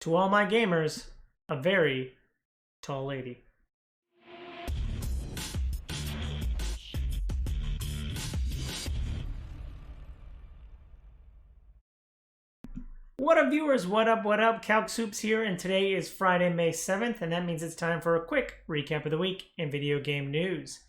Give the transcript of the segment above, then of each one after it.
To all my gamers, a very tall lady. What up, viewers? What up, what up? Calc Soups here, and today is Friday, May 7th, and that means it's time for a quick recap of the week in video game news.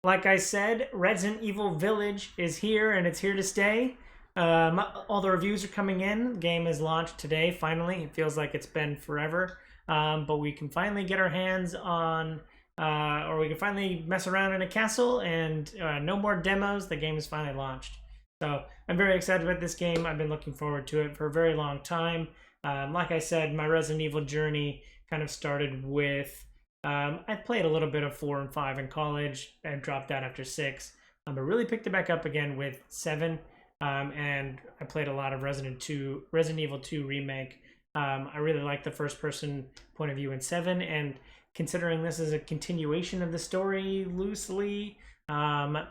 Like I said, Resident Evil Village is here, and it's here to stay. All the reviews are coming in. The game is launched today, finally. It feels like it's been forever, but we can finally get our hands on, or we can finally mess around in a castle, and no more demos. The game is finally launched. So I'm very excited about this game. I've been looking forward to it for a very long time. Like I said, my Resident Evil journey kind of started with, I played a little bit of 4 and 5 in college and dropped out after 6, but really picked it back up again with 7, and I played a lot of Resident Evil 2 Remake. I really like the first person point of view in 7, and considering this is a continuation of the story loosely, I'm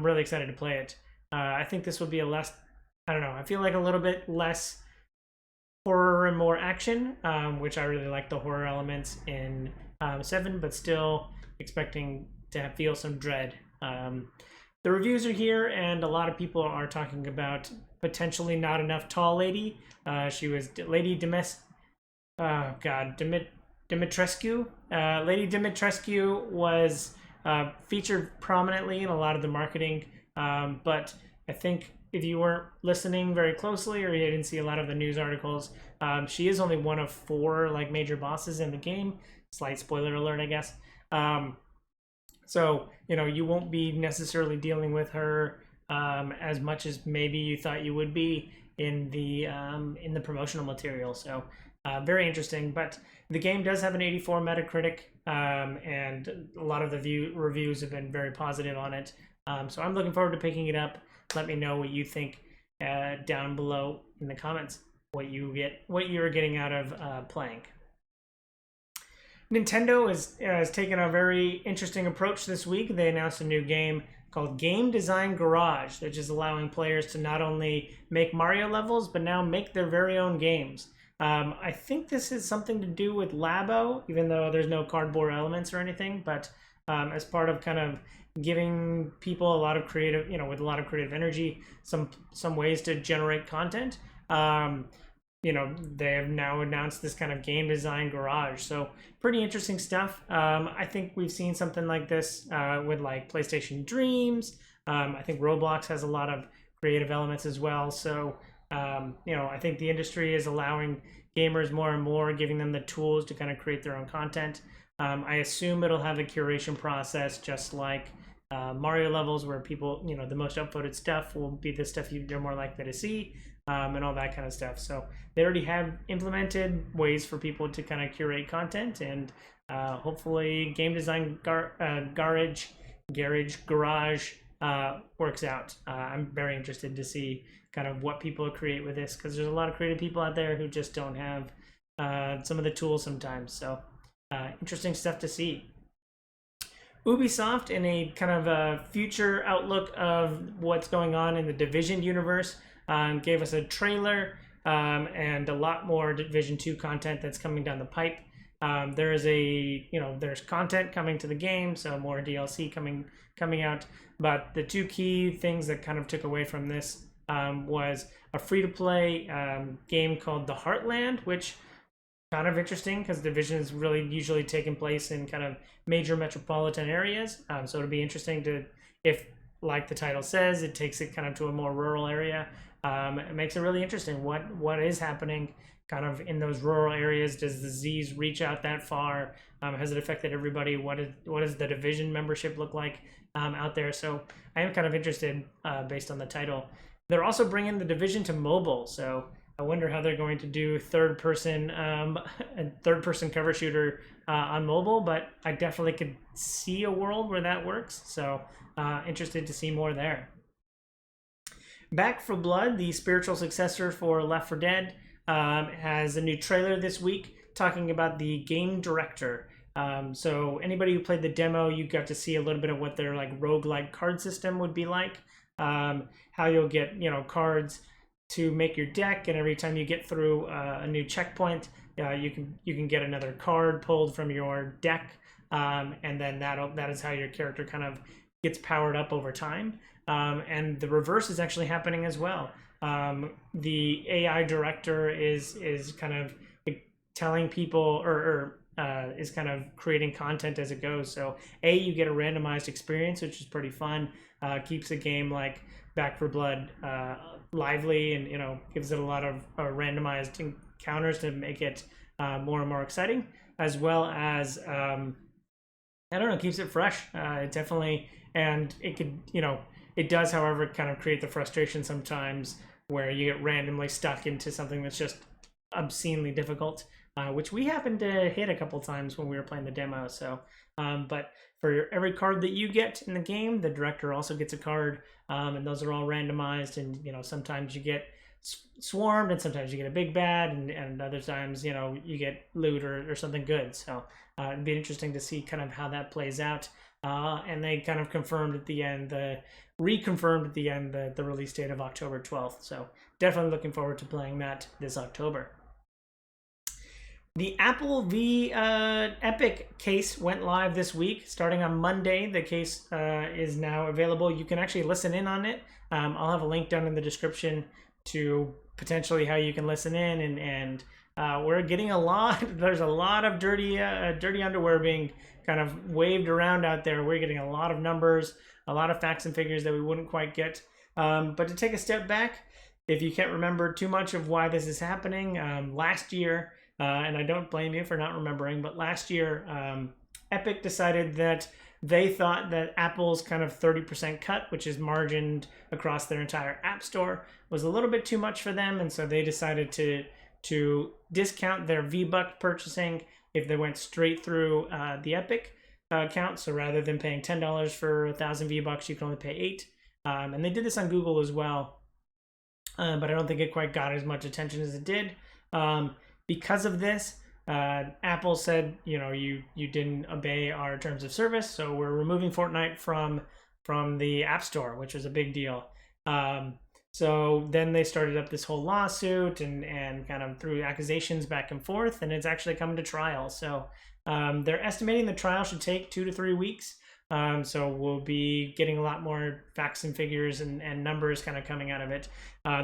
really excited to play it. I think this would be a less, I don't know, I feel like a little bit less horror and more action, which I really like the horror elements in 7, but still expecting to feel some dread. The reviews are here, and a lot of people are talking about potentially not enough tall lady. She was Lady Dimitrescu. Lady Dimitrescu was featured prominently in a lot of the marketing, but I think if you weren't listening very closely or you didn't see a lot of the news articles, she is only one of 4 like major bosses in the game. Slight spoiler alert, I guess. So you won't be necessarily dealing with her as much as maybe you thought you would be in the promotional material. So very interesting. But the game does have an 84 Metacritic, and a lot of the reviews have been very positive on it. So I'm looking forward to picking it up. Let me know what you think down below in the comments. What you're getting out of playing. Nintendo has taken a very interesting approach this week. They announced a new game called Game Design Garage, which is allowing players to not only make Mario levels, but now make their very own games. I think this is something to do with Labo, even though there's no cardboard elements or anything, but as part of kind of giving people a lot of creative, with a lot of creative energy, some ways to generate content. They have now announced this kind of game design garage. So pretty interesting stuff. I think we've seen something like this with like PlayStation Dreams. I think Roblox has a lot of creative elements as well. So, I think the industry is allowing gamers more and more, giving them the tools to kind of create their own content. I assume it'll have a curation process just like Mario levels, where people, the most upvoted stuff will be the stuff you're more likely to see, and all that kind of stuff. So they already have implemented ways for people to kind of curate content, and hopefully Game Design Garage works out. I'm very interested to see kind of what people create with this, because there's a lot of creative people out there who just don't have some of the tools sometimes. So interesting stuff to see. Ubisoft, in a kind of a future outlook of what's going on in the Division universe, gave us a trailer and a lot more Division 2 content that's coming down the pipe. There's content coming to the game, so more DLC coming out. But the 2 key things that kind of took away from this was a free-to-play game called The Heartland, which kind of interesting because Division is really usually taking place in kind of major metropolitan areas. So it'll be interesting to, if like the title says, it takes it kind of to a more rural area. It makes it really interesting what is happening kind of in those rural areas. Does the disease reach out that far? Has it affected everybody? What does the Division membership look like out there? So I am kind of interested based on the title. They're also bringing the Division to mobile, so I wonder how they're going to do third-person cover shooter on mobile, but I definitely could see a world where that works. So interested to see more there. Back 4 Blood, the spiritual successor for Left 4 Dead, has a new trailer this week talking about the game director. So anybody who played the demo, you got to see a little bit of what their like roguelike card system would be like. How you'll get cards to make your deck, and every time you get through a new checkpoint, you can get another card pulled from your deck, and then that is how your character kind of gets powered up over time. And the reverse is actually happening as well. The AI director is kind of telling people or is kind of creating content as it goes. So you get a randomized experience, which is pretty fun. Keeps a game like Back 4 Blood lively, and gives it a lot of randomized encounters to make it more and more exciting, as well as I don't know, keeps it fresh. It definitely, and it could, it does, however, kind of create the frustration sometimes where you get randomly stuck into something that's just obscenely difficult, which we happened to hit a couple times when we were playing the demo. So, but for every card that you get in the game, the director also gets a card, and those are all randomized. And sometimes you get swarmed, and sometimes you get a big bad, and other times you get loot or something good. So it'd be interesting to see kind of how that plays out. And they kind of confirmed at the end, reconfirmed at the end the release date of October 12th. So definitely looking forward to playing that this October. The Apple v Epic case went live this week. Starting on Monday, the case is now available. You can actually listen in on it. I'll have a link down in the description to potentially how you can listen in, and we're getting a lot. There's a lot of dirty underwear being kind of waved around out there. We're getting a lot of numbers, a lot of facts and figures that we wouldn't quite get. But to take a step back, if you can't remember too much of why this is happening, last year, and I don't blame you for not remembering, but last year, Epic decided that they thought that Apple's kind of 30% cut, which is margined across their entire app store, was a little bit too much for them, and so they decided to discount their V-Buck purchasing if they went straight through the Epic account. So rather than paying $10 for 1,000 V-Bucks, you can only pay 8. And they did this on Google as well, but I don't think it quite got as much attention as it did. Because of this, Apple said, you didn't obey our terms of service, so we're removing Fortnite from the App Store, which was a big deal. So then they started up this whole lawsuit and kind of threw accusations back and forth, and it's actually come to trial. So they're estimating the trial should take 2 to 3 weeks. So we'll be getting a lot more facts and figures and numbers kind of coming out of it.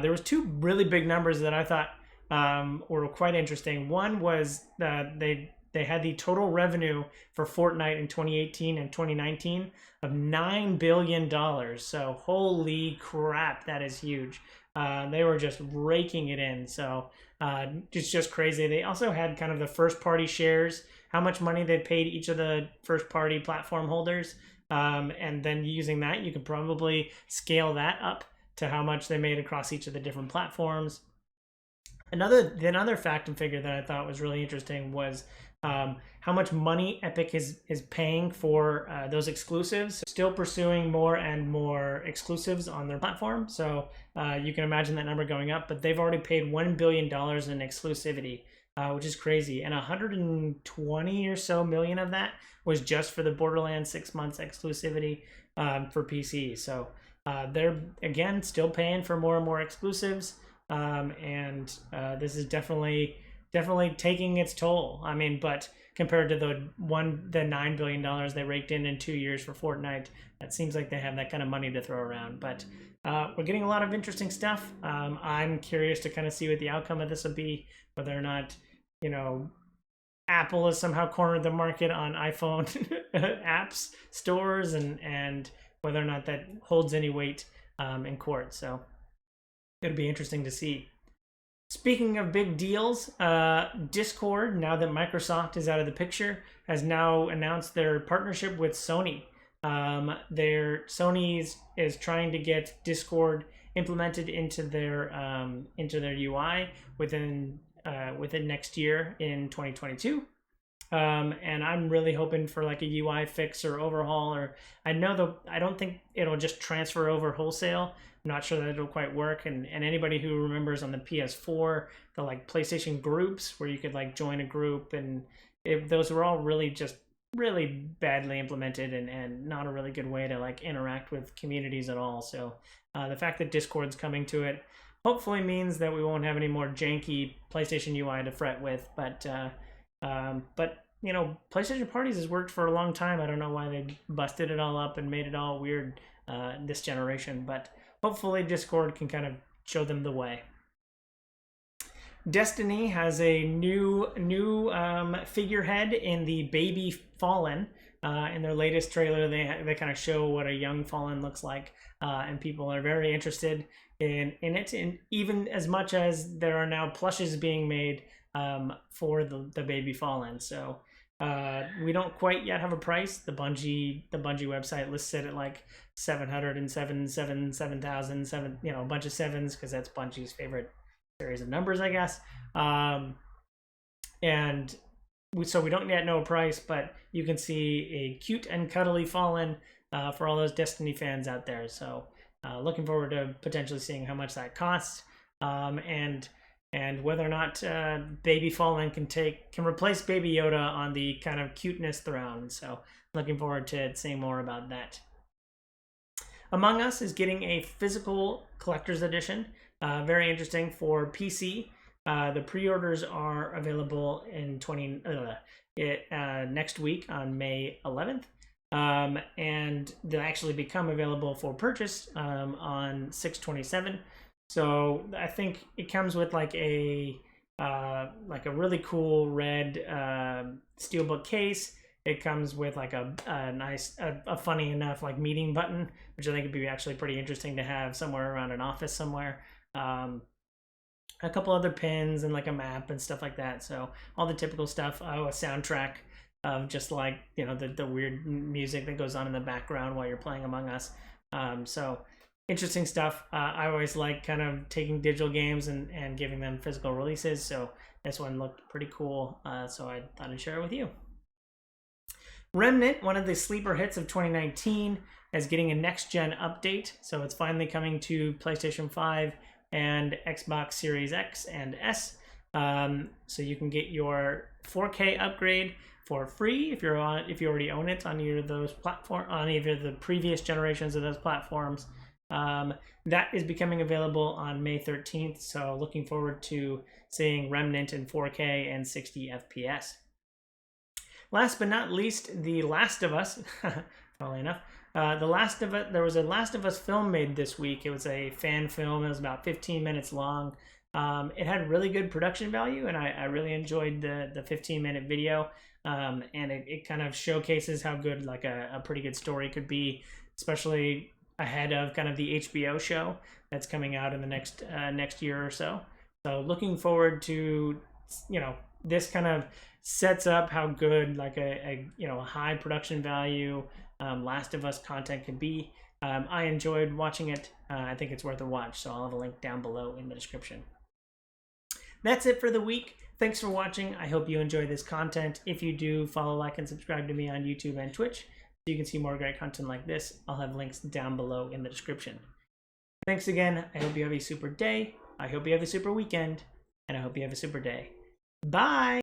There was 2 really big numbers that I thought were quite interesting. One was that they had the total revenue for Fortnite in 2018 and 2019 of $9 billion. So holy crap, that is huge. They were just raking it in. So it's just crazy. They also had kind of the first party shares, how much money they paid each of the first party platform holders. And then using that, you could probably scale that up to how much they made across each of the different platforms. Another fact and figure that I thought was really interesting was how much money Epic is paying for those exclusives. Still pursuing more and more exclusives on their platform. So you can imagine that number going up, but they've already paid $1 billion in exclusivity, which is crazy. And 120 or so million of that was just for the Borderlands 6 months exclusivity for PC. So they're, again, still paying for more and more exclusives. And this is definitely taking its toll. I mean, but compared to the $9 billion they raked in 2 years for Fortnite, that seems like they have that kind of money to throw around. But we're getting a lot of interesting stuff. I'm curious to kind of see what the outcome of this will be, whether or not, Apple has somehow cornered the market on iPhone apps stores, and whether or not that holds any weight in court. So it'll be interesting to see. Speaking of big deals, Discord, now that Microsoft is out of the picture, has now announced their partnership with Sony. Sony is trying to get Discord implemented into their UI within next year in 2022. And I'm really hoping for like a UI fix or overhaul, or I don't think it'll just transfer over wholesale. I'm not sure that it'll quite work. And anybody who remembers on the PS4, the like PlayStation groups where you could like join a group, and those were all really badly implemented and not a really good way to like interact with communities at all. So the fact that Discord's coming to it, hopefully means that we won't have any more janky PlayStation UI to fret with. But you know, PlayStation Parties has worked for a long time. I don't know why they busted it all up and made it all weird this generation, but hopefully Discord can kind of show them the way. Destiny has a new figurehead in the Baby Fallen. In their latest trailer, they kind of show what a young Fallen looks like, and people are very interested in it. And even as much as there are now plushes being made for the Baby Fallen. So we don't quite yet have a price. The Bungie website lists it at like 707,700, you know, a bunch of sevens because that's Bungie's favorite series of numbers, I guess. So we don't yet know a price, but you can see a cute and cuddly Fallen for all those Destiny fans out there. So looking forward to potentially seeing how much that costs, and whether or not Baby Fallen can replace Baby Yoda on the kind of cuteness throne. So looking forward to seeing more about that. Among Us is getting a physical collector's edition. Very interesting for PC. The pre-orders are available in next week on May 11th. And they'll actually become available for purchase on 6/27. So I think it comes with like a really cool red steelbook case. It comes with like a nice, funny enough like meeting button, which I think would be actually pretty interesting to have somewhere around an office somewhere. A couple other pins and like a map and stuff like that. So all the typical stuff. A soundtrack of just like, you know, the weird music that goes on in the background while you're playing Among Us. So interesting stuff. I always like kind of taking digital games and giving them physical releases. So this one looked pretty cool. So I thought I'd share it with you. Remnant, one of the sleeper hits of 2019, is getting a next-gen update. So it's finally coming to PlayStation 5 and Xbox Series X and S. So you can get your 4K upgrade for free if you already own it on either of those on either the previous generations of those platforms. That is becoming available on May 13th. So looking forward to seeing Remnant in 4K and 60 FPS. Last but not least, The Last of Us. Funnily enough, there was a Last of Us film made this week. It was a fan film. It was about 15 minutes long. It had really good production value, and I really enjoyed the 15-minute video. And it kind of showcases how good like a pretty good story could be, especially ahead of kind of the HBO show that's coming out in the next year or so. So looking forward to, you know, this kind of sets up how good like a high production value Last of Us content can be. I enjoyed watching it. I think it's worth a watch, so I'll have a link down below in the description. That's it for the week. Thanks for watching. I hope you enjoy this content. If you do, follow, like, and subscribe to me on YouTube and Twitch so you can see more great content like this. I'll have links down below in the description. Thanks again. I hope you have a super day. I hope you have a super weekend. And I hope you have a super day. Bye!